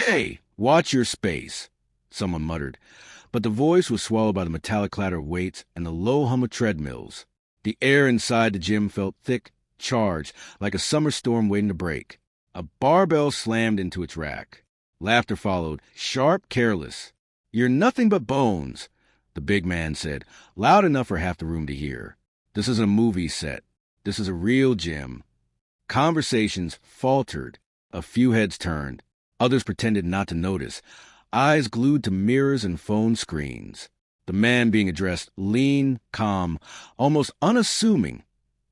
"Hey, watch your space," someone muttered, but the voice was swallowed by the metallic clatter of weights and the low hum of treadmills. The air inside the gym felt thick, charged, like a summer storm waiting to break. A barbell slammed into its rack. Laughter followed, sharp, careless. "You're nothing but bones," the big man said, loud enough for half the room to hear. "This isn't a movie set. This is a real gym." Conversations faltered. A few heads turned. Others pretended not to notice, eyes glued to mirrors and phone screens. The man being addressed, lean, calm, almost unassuming,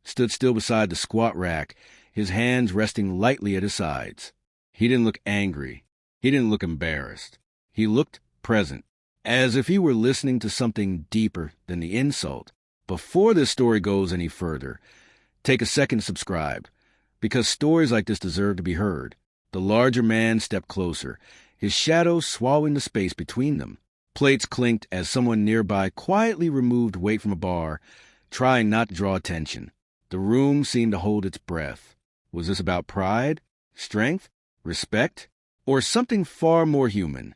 stood still beside the squat rack, his hands resting lightly at his sides. He didn't look angry. He didn't look embarrassed. He looked present, as if he were listening to something deeper than the insult. Before this story goes any further, take a second to subscribe, because stories like this deserve to be heard. The larger man stepped closer, his shadow swallowing the space between them. Plates clinked as someone nearby quietly removed weight from a bar, trying not to draw attention. The room seemed to hold its breath. Was this about pride, strength, respect, or something far more human?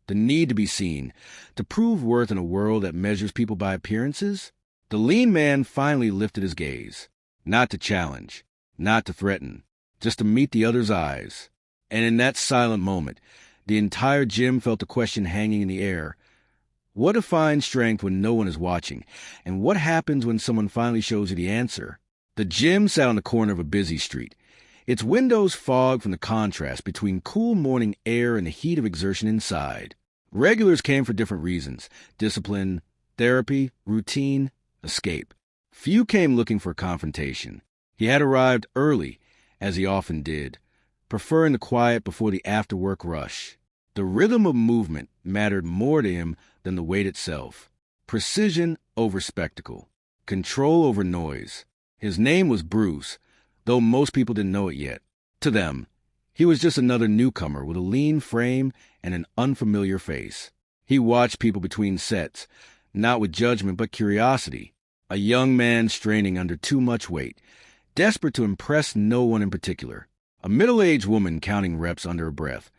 The need to be seen, to prove worth in a world that measures people by appearances? The lean man finally lifted his gaze, not to challenge, not to threaten, just to meet the other's eyes. And in that silent moment, the entire gym felt the question hanging in the air. What defines strength when no one is watching? And what happens when someone finally shows you the answer? The gym sat on the corner of a busy street, its windows fogged from the contrast between cool morning air and the heat of exertion inside. Regulars came for different reasons: discipline, therapy, routine, escape. Few came looking for confrontation. He had arrived early, as he often did, preferring the quiet before the after-work rush. The rhythm of movement mattered more to him than the weight itself. Precision over spectacle. Control over noise. His name was Bruce, though most people didn't know it yet. To them, he was just another newcomer with a lean frame and an unfamiliar face. He watched people between sets, not with judgment but curiosity. A young man straining under too much weight, desperate to impress no one in particular. A middle-aged woman counting reps under her breath,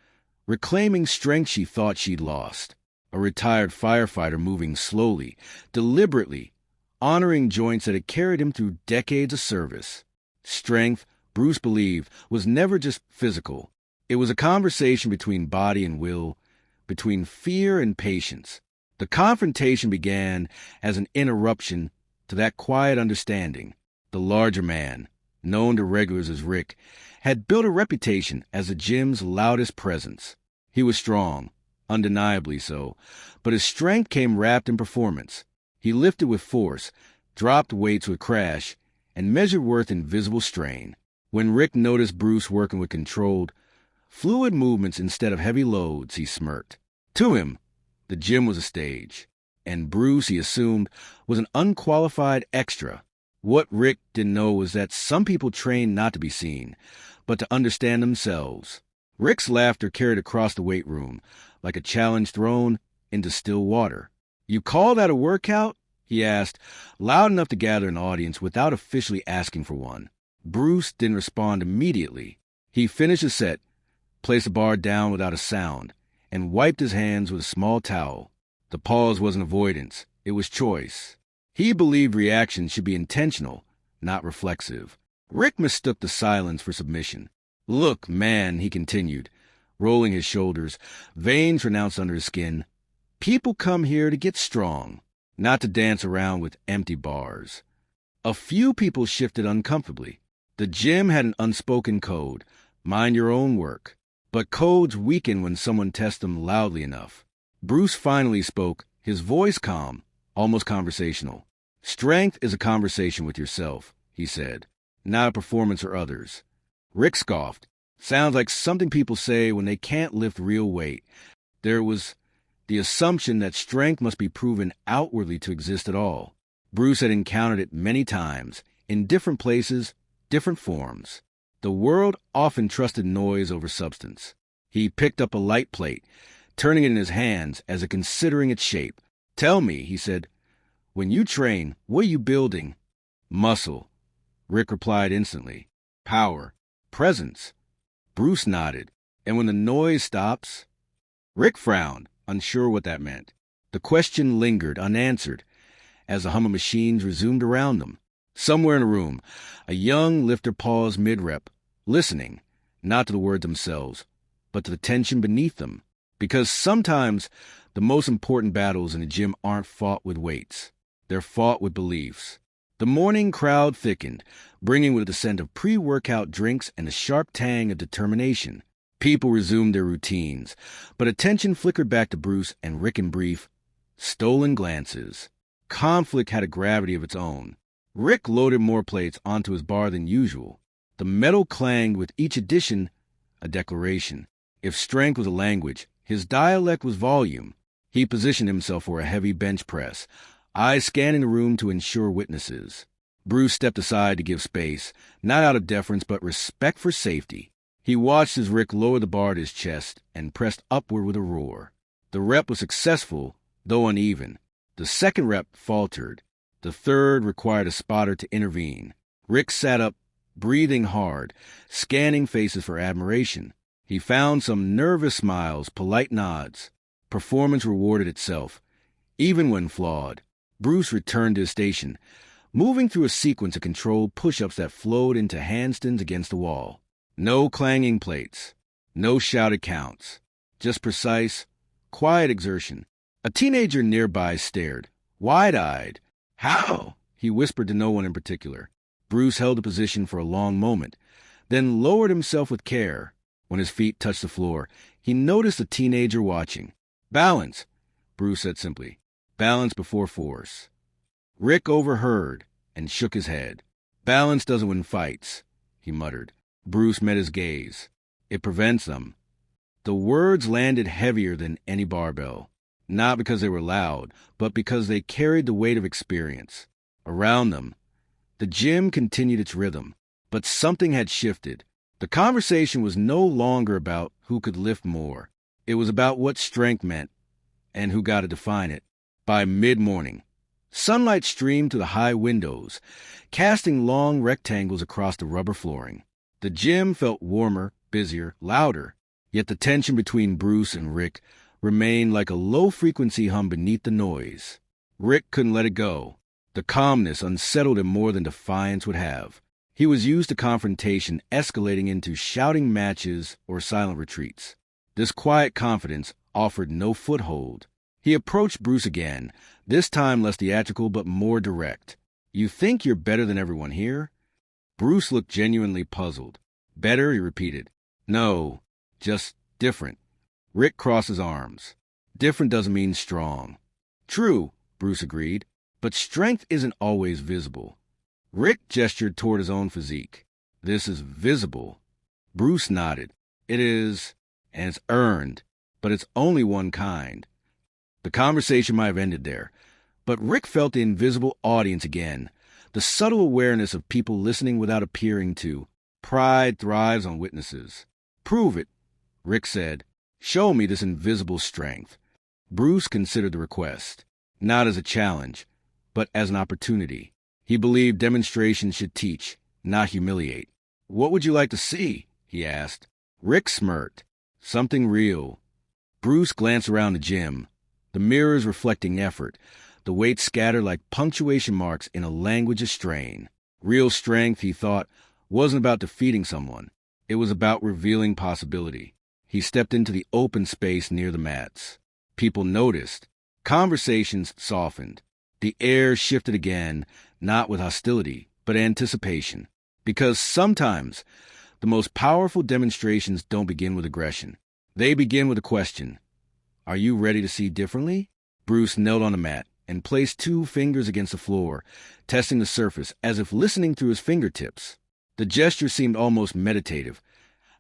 reclaiming strength she thought she'd lost. A retired firefighter moving slowly, deliberately, honoring joints that had carried him through decades of service. Strength, Bruce believed, was never just physical. It was a conversation between body and will, between fear and patience. The confrontation began as an interruption to that quiet understanding. The larger man, known to regulars as Rick, had built a reputation as the gym's loudest presence. He was strong, undeniably so, but his strength came wrapped in performance. He lifted with force, dropped weights with crash, and measured worth in visible strain. When Rick noticed Bruce working with controlled, fluid movements instead of heavy loads, he smirked. To him, the gym was a stage, and Bruce, he assumed, was an unqualified extra. What Rick didn't know was that some people train not to be seen, but to understand themselves. Rick's laughter carried across the weight room, like a challenge thrown into still water. "You call that a workout?" he asked, loud enough to gather an audience without officially asking for one. Bruce didn't respond immediately. He finished his set, placed the bar down without a sound, and wiped his hands with a small towel. The pause wasn't avoidance. It was choice. He believed reactions should be intentional, not reflexive. Rick mistook the silence for submission. "Look, man," he continued, rolling his shoulders, veins pronounced under his skin, "people come here to get strong, not to dance around with empty bars." A few people shifted uncomfortably. The gym had an unspoken code: mind your own work. But codes weaken when someone tests them loudly enough. Bruce finally spoke, his voice calm, almost conversational. "Strength is a conversation with yourself," he said, "not a performance or others." Rick scoffed. "Sounds like something people say when they can't lift real weight." There was the assumption that strength must be proven outwardly to exist at all. Bruce had encountered it many times, in different places, different forms. The world often trusted noise over substance. He picked up a light plate, turning it in his hands as if considering its shape. "Tell me," he said, "when you train, what are you building?" "Muscle," Rick replied instantly. "Power. Presence." Bruce nodded. And when the noise stops, Rick frowned, unsure what that meant. The question lingered unanswered as the hum of machines resumed around them. Somewhere in the room, a young lifter paused mid-rep, listening, not to the words themselves, but to the tension beneath them. Because sometimes the most important battles in the gym aren't fought with weights. They're fought with beliefs. The morning crowd thickened, bringing with it the scent of pre-workout drinks and the sharp tang of determination. People resumed their routines, but attention flickered back to Bruce and Rick in brief, stolen glances. Conflict had a gravity of its own. Rick loaded more plates onto his bar than usual. The metal clanged with each addition, a declaration. If strength was a language, his dialect was volume. He positioned himself for a heavy bench press, eyes scanning the room to ensure witnesses. Bruce stepped aside to give space, not out of deference but respect for safety. He watched as Rick lowered the bar to his chest and pressed upward with a roar. The rep was successful, though uneven. The second rep faltered. The third required a spotter to intervene. Rick sat up, breathing hard, scanning faces for admiration. He found some nervous smiles, polite nods. Performance rewarded itself, even when flawed. Bruce returned to his station, moving through a sequence of controlled push-ups that flowed into handstands against the wall. No clanging plates, no shouted counts, just precise, quiet exertion. A teenager nearby stared, wide-eyed. "How?" he whispered to no one in particular. Bruce held the position for a long moment, then lowered himself with care. When his feet touched the floor, he noticed the teenager watching. "Balance," Bruce said simply. "Balance before force." Rick overheard and shook his head. "Balance doesn't win fights," he muttered. Bruce met his gaze. "It prevents them." The words landed heavier than any barbell, not because they were loud, but because they carried the weight of experience. Around them, the gym continued its rhythm, but something had shifted. The conversation was no longer about who could lift more. It was about what strength meant and who got to define it. By mid-morning, sunlight streamed to the high windows, casting long rectangles across the rubber flooring. The gym felt warmer, busier, louder, yet the tension between Bruce and Rick remained like a low-frequency hum beneath the noise. Rick couldn't let it go. The calmness unsettled him more than defiance would have. He was used to confrontation escalating into shouting matches or silent retreats. This quiet confidence offered no foothold. He approached Bruce again, this time less theatrical but more direct. "You think you're better than everyone here?" Bruce looked genuinely puzzled. "Better?" he repeated. "No, just different." Rick crossed his arms. "Different doesn't mean strong." "True," Bruce agreed, "but strength isn't always visible." Rick gestured toward his own physique. "This is visible." Bruce nodded. "It is, and it's earned, but it's only one kind." The conversation might have ended there, but Rick felt the invisible audience again, the subtle awareness of people listening without appearing to. Pride thrives on witnesses. "Prove it," Rick said. "Show me this invisible strength." Bruce considered the request, not as a challenge, but as an opportunity. He believed demonstrations should teach, not humiliate. "What would you like to see?" he asked. Rick smirked. "Something real." Bruce glanced around the gym, the mirrors reflecting effort, the weight scattered like punctuation marks in a language of strain. Real strength, he thought, wasn't about defeating someone. It was about revealing possibility. He stepped into the open space near the mats. People noticed. Conversations softened. The air shifted again, not with hostility, but anticipation. Because sometimes the most powerful demonstrations don't begin with aggression. They begin with a question. "Are you ready to see differently?" Bruce knelt on the mat and placed 2 fingers against the floor, testing the surface as if listening through his fingertips. The gesture seemed almost meditative,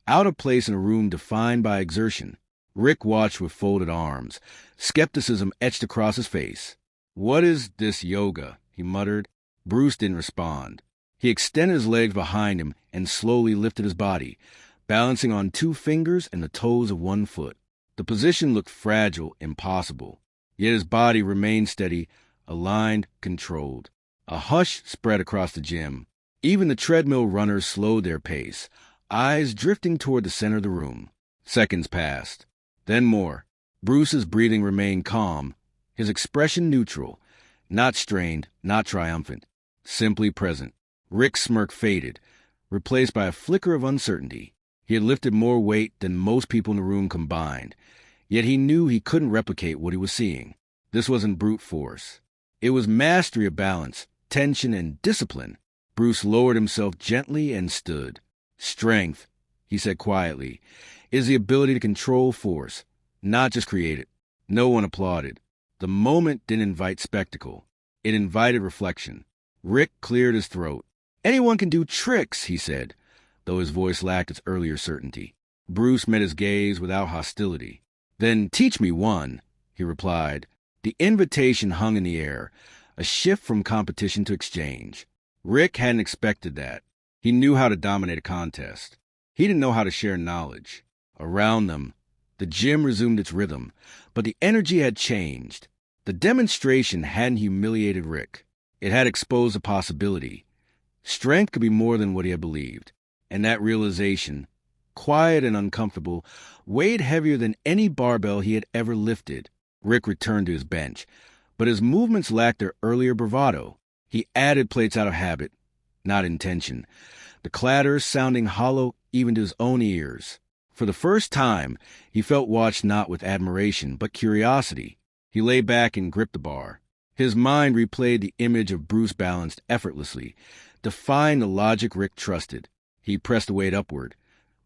out of place in a room defined by exertion. Rick watched with folded arms, skepticism etched across his face. "What is this yoga?" he muttered. Bruce didn't respond. He extended his legs behind him and slowly lifted his body, balancing on 2 fingers and the toes of 1 foot. The position looked fragile, impossible. Yet his body remained steady, aligned, controlled. A hush spread across the gym. Even the treadmill runners slowed their pace, eyes drifting toward the center of the room. Seconds passed. Then more. Bruce's breathing remained calm, his expression neutral, not strained, not triumphant, simply present. Rick's smirk faded, replaced by a flicker of uncertainty. He had lifted more weight than most people in the room combined, yet he knew he couldn't replicate what he was seeing. This wasn't brute force. It was mastery of balance, tension, and discipline. Bruce lowered himself gently and stood. Strength, he said quietly, is the ability to control force, not just create it. No one applauded. The moment didn't invite spectacle. It invited reflection. Rick cleared his throat. Anyone can do tricks, he said, though his voice lacked its earlier certainty. Bruce met his gaze without hostility. Then teach me one, he replied. The invitation hung in the air, a shift from competition to exchange. Rick hadn't expected that. He knew how to dominate a contest. He didn't know how to share knowledge. Around them, the gym resumed its rhythm, but the energy had changed. The demonstration hadn't humiliated Rick. It had exposed a possibility. Strength could be more than what he had believed, and that realization, quiet and uncomfortable, weighed heavier than any barbell he had ever lifted. Rick returned to his bench, but his movements lacked their earlier bravado. He added plates out of habit, not intention, the clatter sounding hollow even to his own ears. For the first time, he felt watched not with admiration, but curiosity. He lay back and gripped the bar. His mind replayed the image of Bruce balanced effortlessly, defying the logic Rick trusted. He pressed the weight upward,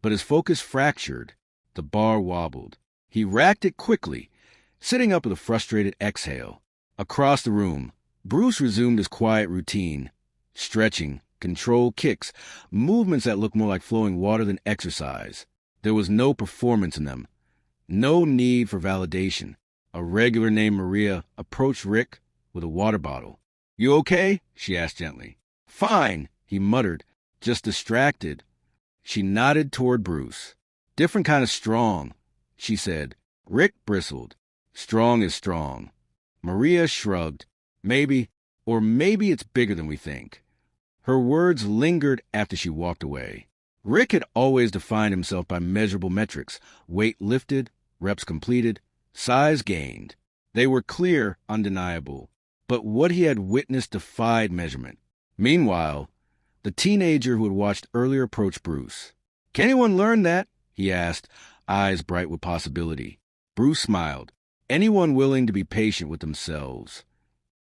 but his focus fractured. The bar wobbled. He racked it quickly, sitting up with a frustrated exhale. Across the room, Bruce resumed his quiet routine, stretching, controlled kicks, movements that looked more like flowing water than exercise. There was no performance in them, no need for validation. A regular named Maria approached Rick with a water bottle. "You okay?" she asked gently. "Fine," he muttered, just distracted. She nodded toward Bruce. "Different kind of strong," she said. Rick bristled. "Strong is strong." Maria shrugged. "Maybe, or maybe it's bigger than we think." Her words lingered after she walked away. Rick had always defined himself by measurable metrics: weight lifted, reps completed, size gained. They were clear, undeniable. But what he had witnessed defied measurement. Meanwhile, the teenager who had watched earlier approached Bruce. "Can anyone learn that?" he asked, eyes bright with possibility. Bruce smiled. Anyone willing to be patient with themselves.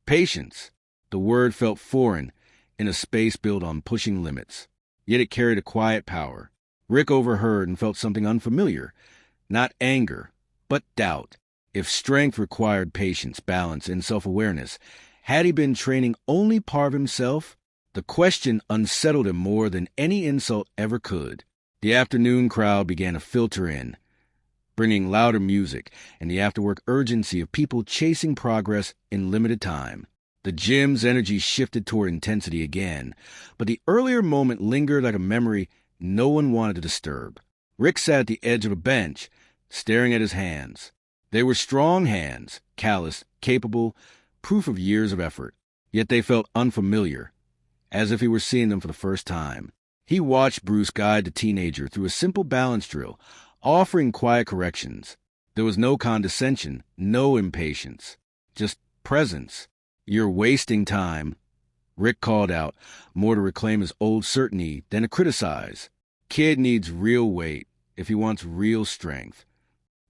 Patience. The word felt foreign in a space built on pushing limits. Yet it carried a quiet power. Rick overheard and felt something unfamiliar. Not anger, but doubt. If strength required patience, balance, and self-awareness, had he been training only part of himself? The question unsettled him more than any insult ever could. The afternoon crowd began to filter in, bringing louder music and the after-work urgency of people chasing progress in limited time. The gym's energy shifted toward intensity again, but the earlier moment lingered like a memory no one wanted to disturb. Rick sat at the edge of a bench, staring at his hands. They were strong hands, calloused, capable, proof of years of effort. Yet they felt unfamiliar, as if he were seeing them for the first time. He watched Bruce guide the teenager through a simple balance drill, offering quiet corrections. There was no condescension, no impatience, just presence. "You're wasting time," Rick called out, more to reclaim his old certainty than to criticize. "Kid needs real weight if he wants real strength."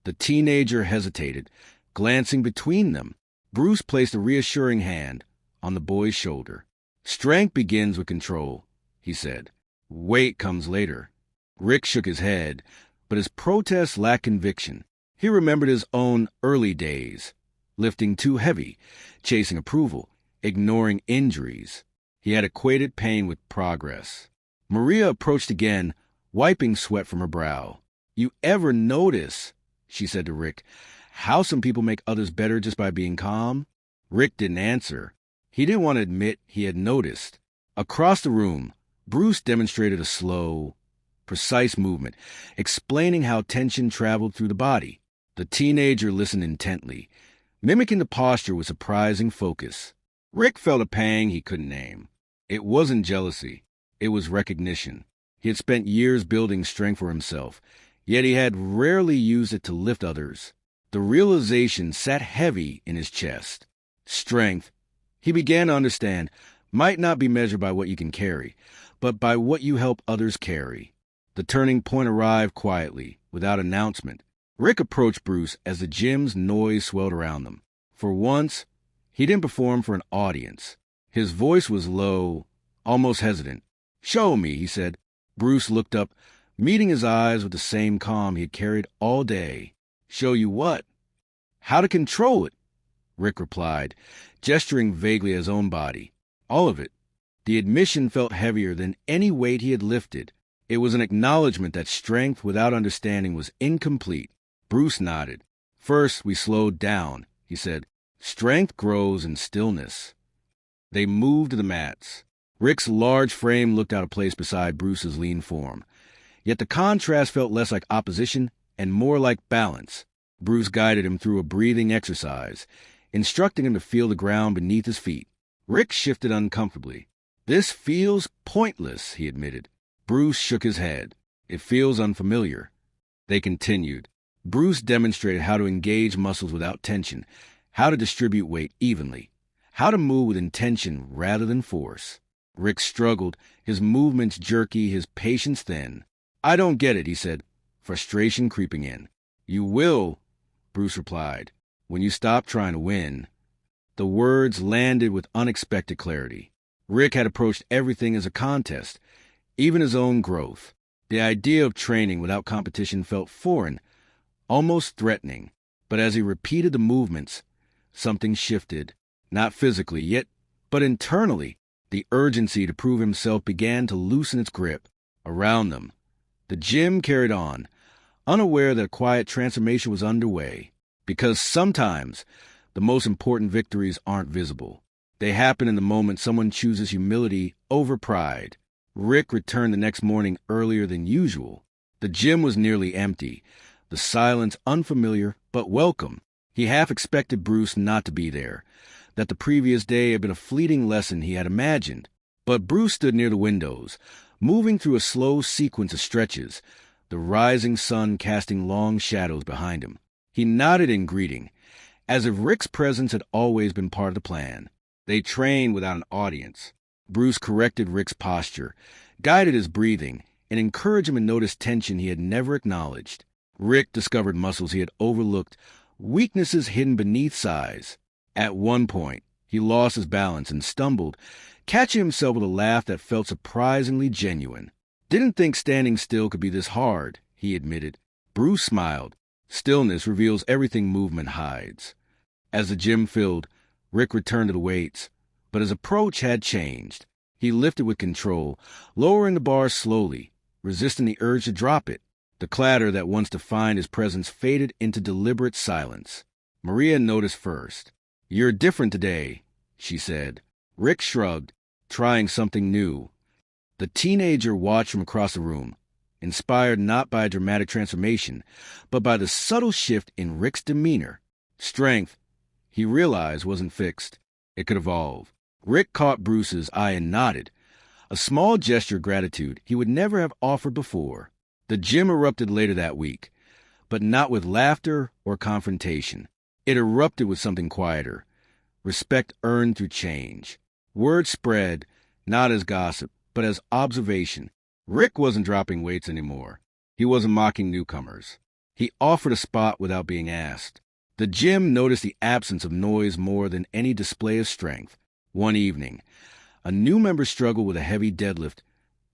The teenager hesitated, glancing between them. Bruce placed a reassuring hand on the boy's shoulder. "Strength begins with control," he said. "Weight comes later." Rick shook his head, but his protest lacked conviction. He remembered his own early days, lifting too heavy, chasing approval, ignoring injuries. He had equated pain with progress. Maria approached again, wiping sweat from her brow. "You ever notice," she said to Rick, "how some people make others better just by being calm?" Rick didn't answer. He didn't want to admit he had noticed. Across the room, Bruce demonstrated a slow, precise movement, explaining how tension traveled through the body. The teenager listened intently, mimicking the posture with surprising focus. Rick felt a pang he couldn't name. It wasn't jealousy. It was recognition. He had spent years building strength for himself, yet he had rarely used it to lift others. The realization sat heavy in his chest. Strength, he began to understand, might not be measured by what you can carry, but by what you help others carry. The turning point arrived quietly, without announcement. Rick approached Bruce as the gym's noise swelled around them. For once, he didn't perform for an audience. His voice was low, almost hesitant. "Show me," he said. Bruce looked up, meeting his eyes with the same calm he had carried all day. "Show you what?" "How to control it," Rick replied, gesturing vaguely at his own body. "All of it." The admission felt heavier than any weight he had lifted. It was an acknowledgement that strength without understanding was incomplete. Bruce nodded. "First, we slowed down," he said. "Strength grows in stillness." They moved to the mats. Rick's large frame looked out of place beside Bruce's lean form. Yet the contrast felt less like opposition and more like balance. Bruce guided him through a breathing exercise, instructing him to feel the ground beneath his feet. Rick shifted uncomfortably. "This feels pointless," he admitted. Bruce shook his head. "It feels unfamiliar." They continued. Bruce demonstrated how to engage muscles without tension, how to distribute weight evenly, how to move with intention rather than force. Rick struggled, his movements jerky, his patience thin. "I don't get it," he said, frustration creeping in. "You will," Bruce replied, "when you stop trying to win." The words landed with unexpected clarity. Rick had approached everything as a contest, even his own growth. The idea of training without competition felt foreign, almost threatening. But as he repeated the movements, something shifted, not physically yet, but internally. The urgency to prove himself began to loosen its grip. Around them, the gym carried on, unaware that a quiet transformation was underway. Because sometimes the most important victories aren't visible. They happen in the moment someone chooses humility over pride. Rick returned the next morning earlier than usual. The gym was nearly empty, the silence unfamiliar but welcome. He half expected Bruce not to be there, that the previous day had been a fleeting lesson he had imagined. But Bruce stood near the windows, moving through a slow sequence of stretches, the rising sun casting long shadows behind him. He nodded in greeting, as if Rick's presence had always been part of the plan. They trained without an audience. Bruce corrected Rick's posture, guided his breathing, and encouraged him to notice tension he had never acknowledged. Rick discovered muscles he had overlooked, weaknesses hidden beneath size. At one point, he lost his balance and stumbled, catching himself with a laugh that felt surprisingly genuine. "Didn't think standing still could be this hard," he admitted. Bruce smiled. Stillness reveals everything movement hides. As the gym filled, Rick returned to the weights, but his approach had changed. He lifted with control, lowering the bar slowly, resisting the urge to drop it. The clatter that once defined his presence faded into deliberate silence. Maria noticed first. "You're different today," she said. Rick shrugged, trying something new. The teenager watched from across the room, inspired not by a dramatic transformation, but by the subtle shift in Rick's demeanor. Strength, he realized, wasn't fixed. It could evolve. Rick caught Bruce's eye and nodded, a small gesture of gratitude he would never have offered before. The gym erupted later that week, but not with laughter or confrontation. It erupted with something quieter, respect earned through change. Word spread, not as gossip, but as observation. Rick wasn't dropping weights anymore. He wasn't mocking newcomers. He offered a spot without being asked. The gym noticed the absence of noise more than any display of strength. One evening, a new member struggled with a heavy deadlift,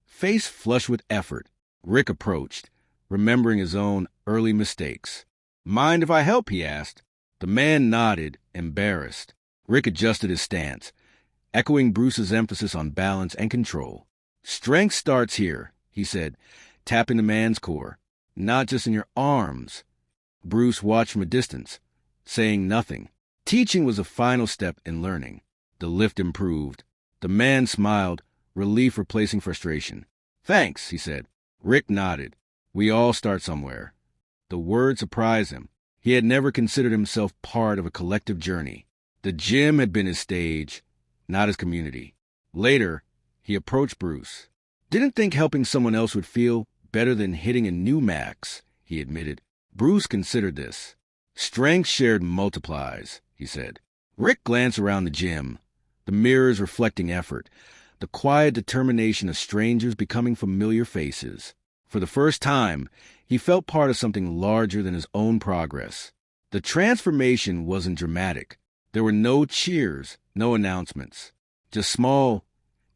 face flushed with effort. Rick approached, remembering his own early mistakes. "Mind if I help?" he asked. The man nodded, embarrassed. Rick adjusted his stance, echoing Bruce's emphasis on balance and control. "Strength starts here," he said, tapping the man's core. "Not just in your arms." Bruce watched from a distance, saying nothing. Teaching was the final step in learning. The lift improved. The man smiled, relief replacing frustration. "Thanks," he said. Rick nodded. "We all start somewhere." The word surprised him. He had never considered himself part of a collective journey. The gym had been his stage, not his community. Later, he approached Bruce. "Didn't think helping someone else would feel better than hitting a new max," he admitted. Bruce considered this. Strength shared multiplies, he said. Rick glanced around the gym, the mirrors reflecting effort, the quiet determination of strangers becoming familiar faces. For the first time, he felt part of something larger than his own progress. The transformation wasn't dramatic. There were no cheers, no announcements, just small,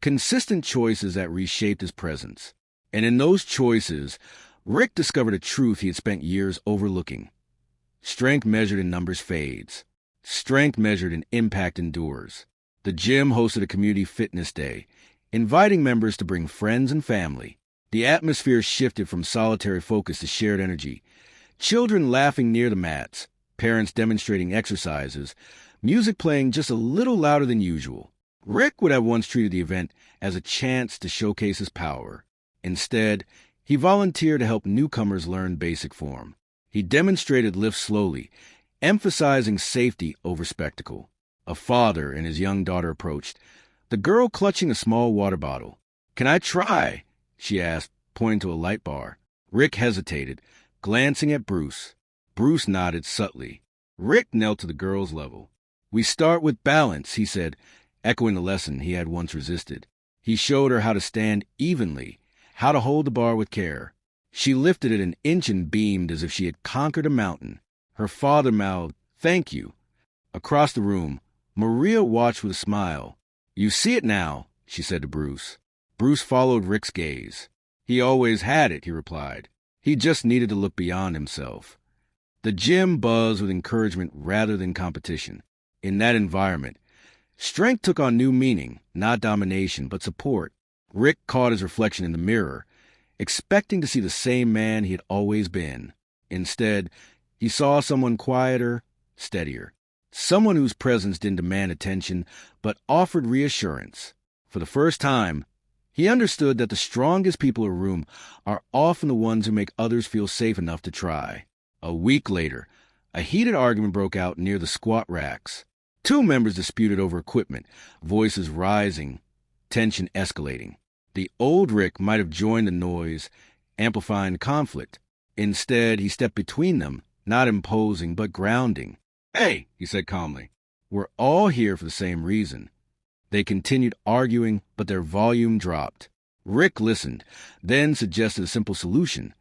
consistent choices that reshaped his presence. And in those choices, Rick discovered a truth he had spent years overlooking. Strength measured in numbers fades. Strength measured in impact endures. The gym hosted a community fitness day, inviting members to bring friends and family. The atmosphere shifted from solitary focus to shared energy. Children laughing near the mats, parents demonstrating exercises, music playing just a little louder than usual. Rick would have once treated the event as a chance to showcase his power. Instead, he volunteered to help newcomers learn basic form. He demonstrated lifts slowly, emphasizing safety over spectacle. A father and his young daughter approached, the girl clutching a small water bottle. "Can I try?" she asked, pointing to a light bar. Rick hesitated, glancing at Bruce. Bruce nodded subtly. Rick knelt to the girl's level. "We start with balance," he said, echoing the lesson he had once resisted. He showed her how to stand evenly, how to hold the bar with care. She lifted it an inch and beamed as if she had conquered a mountain. Her father mouthed, "Thank you." Across the room, Maria watched with a smile. "You see it now," she said to Bruce. Bruce followed Rick's gaze. "He always had it," he replied. He just needed to look beyond himself. The gym buzzed with encouragement rather than competition. In that environment, strength took on new meaning, not domination, but support. Rick caught his reflection in the mirror, expecting to see the same man he had always been. Instead, he saw someone quieter, steadier. Someone whose presence didn't demand attention, but offered reassurance. For the first time, he understood that the strongest people in a room are often the ones who make others feel safe enough to try. A week later, a heated argument broke out near the squat racks. Two members disputed over equipment, voices rising, tension escalating. The old Rick might have joined the noise, amplifying the conflict. Instead, he stepped between them, not imposing, but grounding. "Hey," he said calmly, "we're all here for the same reason." They continued arguing, but their volume dropped. Rick listened, then suggested a simple solution: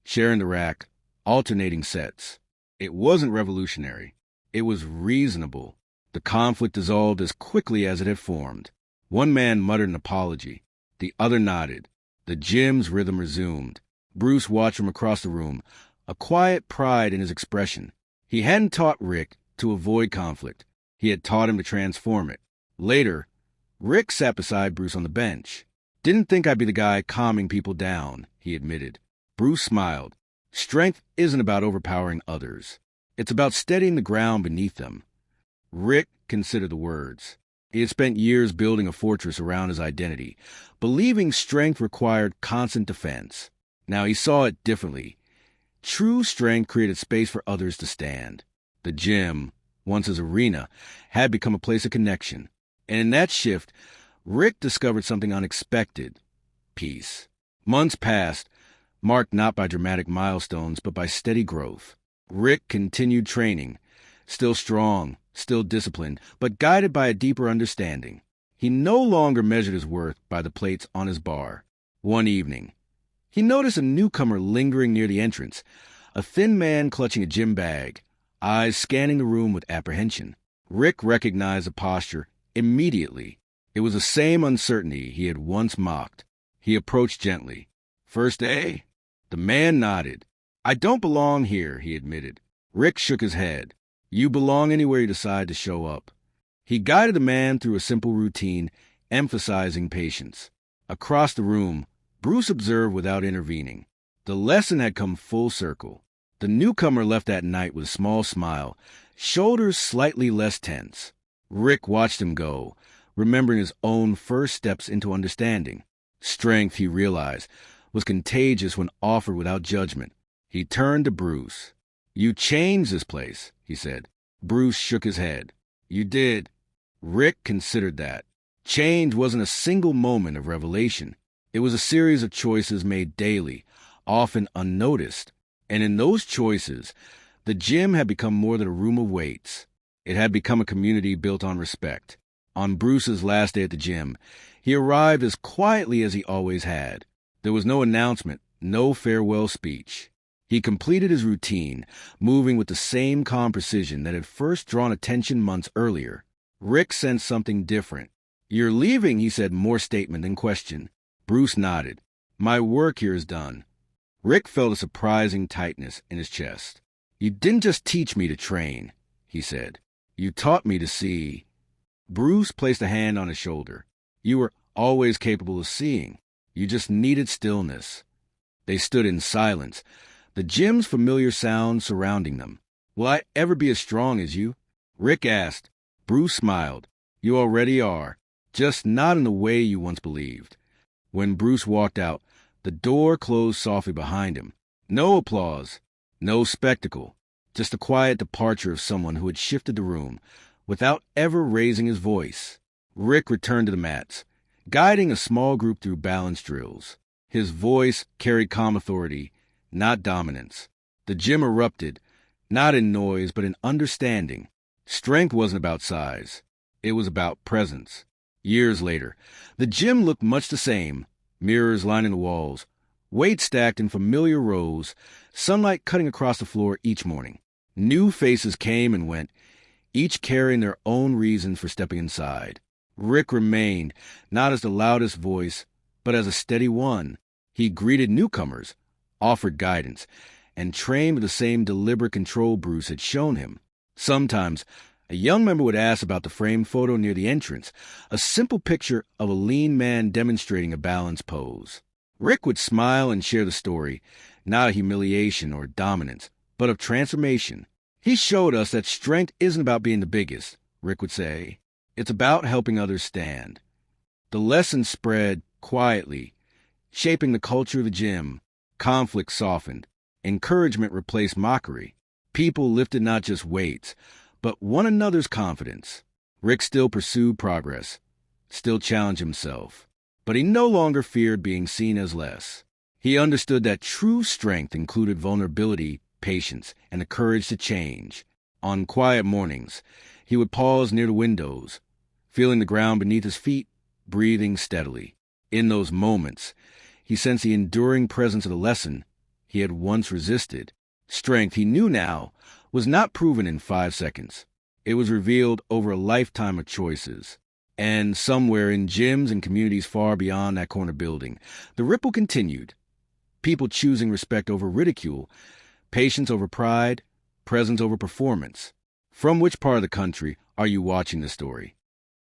sharing the rack, alternating sets. It wasn't revolutionary. It was reasonable. The conflict dissolved as quickly as it had formed. One man muttered an apology. The other nodded. The gym's rhythm resumed. Bruce watched from across the room, a quiet pride in his expression. He hadn't taught Rick to avoid conflict. He had taught him to transform it. Later, Rick sat beside Bruce on the bench. "Didn't think I'd be the guy calming people down," he admitted. Bruce smiled. "Strength isn't about overpowering others. It's about steadying the ground beneath them." Rick considered the words. He had spent years building a fortress around his identity, believing strength required constant defense. Now he saw it differently. True strength created space for others to stand. The gym, once his arena, had become a place of connection. And in that shift, Rick discovered something unexpected: peace. Months passed, marked not by dramatic milestones, but by steady growth. Rick continued training, still strong, still disciplined, but guided by a deeper understanding. He no longer measured his worth by the plates on his bar. One evening, he noticed a newcomer lingering near the entrance, a thin man clutching a gym bag, eyes scanning the room with apprehension. Rick recognized the posture immediately. It was the same uncertainty he had once mocked. He approached gently. "First day?" The man nodded. "I don't belong here," he admitted. Rick shook his head. "You belong anywhere you decide to show up." He guided the man through a simple routine, emphasizing patience. Across the room, Bruce observed without intervening. The lesson had come full circle. The newcomer left that night with a small smile, shoulders slightly less tense. Rick watched him go, remembering his own first steps into understanding. Strength, he realized, was contagious when offered without judgment. He turned to Bruce. "You changed this place," he said. Bruce shook his head. "You did." Rick considered that. Change wasn't a single moment of revelation. It was a series of choices made daily, often unnoticed. And in those choices, the gym had become more than a room of weights. It had become a community built on respect. On Bruce's last day at the gym, he arrived as quietly as he always had. There was no announcement, no farewell speech. He completed his routine, moving with the same calm precision that had first drawn attention months earlier. Rick sensed something different. "You're leaving," he said, more statement than question. Bruce nodded. "My work here is done." Rick felt a surprising tightness in his chest. "You didn't just teach me to train," he said. "You taught me to see." Bruce placed a hand on his shoulder. "You were always capable of seeing. You just needed stillness." They stood in silence, the gym's familiar sound surrounding them. "Will I ever be as strong as you?" Rick asked. Bruce smiled. "You already are, just not in the way you once believed." When Bruce walked out, the door closed softly behind him. No applause, no spectacle, just the quiet departure of someone who had shifted the room without ever raising his voice. Rick returned to the mats, guiding a small group through balance drills. His voice carried calm authority, not dominance. The gym erupted, not in noise, but in understanding. Strength wasn't about size. It was about presence. Years later, the gym looked much the same, mirrors lining the walls, weights stacked in familiar rows, sunlight cutting across the floor each morning. New faces came and went, each carrying their own reasons for stepping inside. Rick remained, not as the loudest voice, but as a steady one. He greeted newcomers, offered guidance, and trained with the same deliberate control Bruce had shown him. Sometimes, a young member would ask about the framed photo near the entrance, a simple picture of a lean man demonstrating a balanced pose. Rick would smile and share the story, not of humiliation or dominance, but of transformation. "He showed us that strength isn't about being the biggest," Rick would say. "It's about helping others stand." The lesson spread quietly, shaping the culture of the gym. Conflict softened. Encouragement replaced mockery. People lifted not just weights, but one another's confidence. Rick still pursued progress, still challenged himself, but he no longer feared being seen as less. He understood that true strength included vulnerability, patience, and the courage to change. On quiet mornings, he would pause near the windows, feeling the ground beneath his feet, breathing steadily. In those moments, he sensed the enduring presence of the lesson he had once resisted. Strength, he knew now, was not proven in 5 seconds. It was revealed over a lifetime of choices. And somewhere in gyms and communities far beyond that corner building, the ripple continued. People choosing respect over ridicule, patience over pride, presence over performance. From which part of the country are you watching this story?